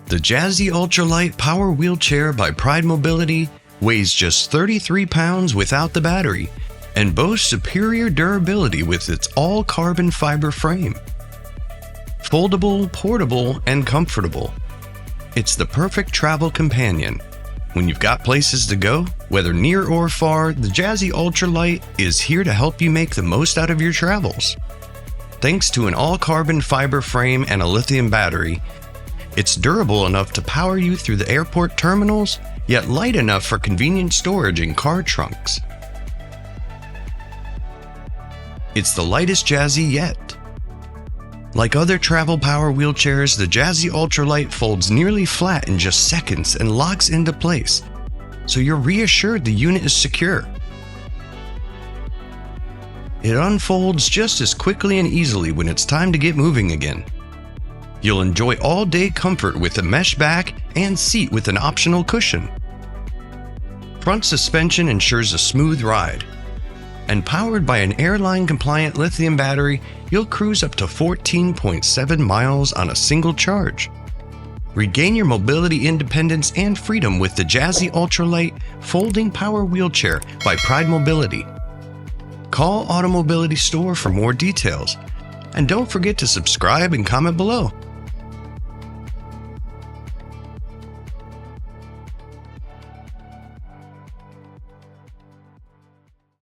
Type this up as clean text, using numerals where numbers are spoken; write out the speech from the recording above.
The Jazzy Ultra Light Power Wheelchair by Pride Mobility weighs just 33 pounds without the battery and boasts superior durability with its all-carbon fiber frame. Foldable, portable, and comfortable. It's the perfect travel companion. When you've got places to go, whether near or far, the Jazzy Ultra Light is here to help you make the most out of your travels. Thanks to an all-carbon fiber frame and a lithium battery, it's durable enough to power you through the airport terminals, yet light enough for convenient storage in car trunks. It's the lightest Jazzy yet. Like other travel power wheelchairs, the Jazzy Ultra Light folds nearly flat in just seconds and locks into place, so you're reassured the unit is secure. It unfolds just as quickly and easily when it's time to get moving again. You'll enjoy all-day comfort with a mesh back and seat with an optional cushion. Front suspension ensures a smooth ride. And powered by an airline-compliant lithium battery, you'll cruise up to 14.7 miles on a single charge. Regain your mobility independence and freedom with the Jazzy Ultra Light Folding Power Wheelchair by Pride Mobility. Call AutoMobility store for more details. And don't forget to subscribe and comment below.